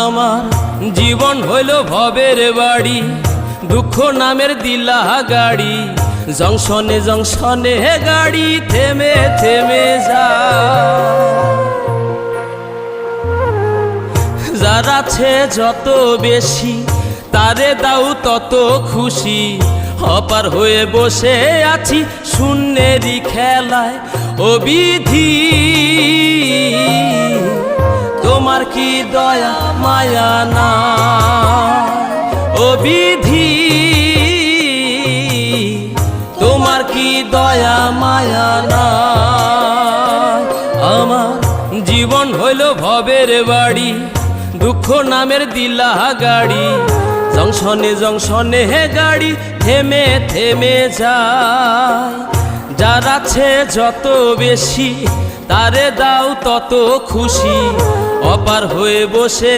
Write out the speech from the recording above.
আমার জীবন হইল ভবের বাড়ি, দুঃখ নামের দিলা গাড়ি, জংশনে জংশনে গাড়ি থেমে থেমে যায়। যার আছে যত বেশি তারে দাও তত খুশি, অপার হয়ে বসে আছি শূন্যেরই খেলায়। ও বিধি তোমার কি দয়া মায়া না, ও বিধি তোমার কি দয়া মায়া না। আমার জীবন হইল ভবের বাড়ি, দুঃখ নামের দিলা গাড়ি, জংশনে জংশনে গাড়ি থেমে থেমে যায়। যার আছে যত বেশি তারে দাও তত খুশি, অপার হয়ে বসে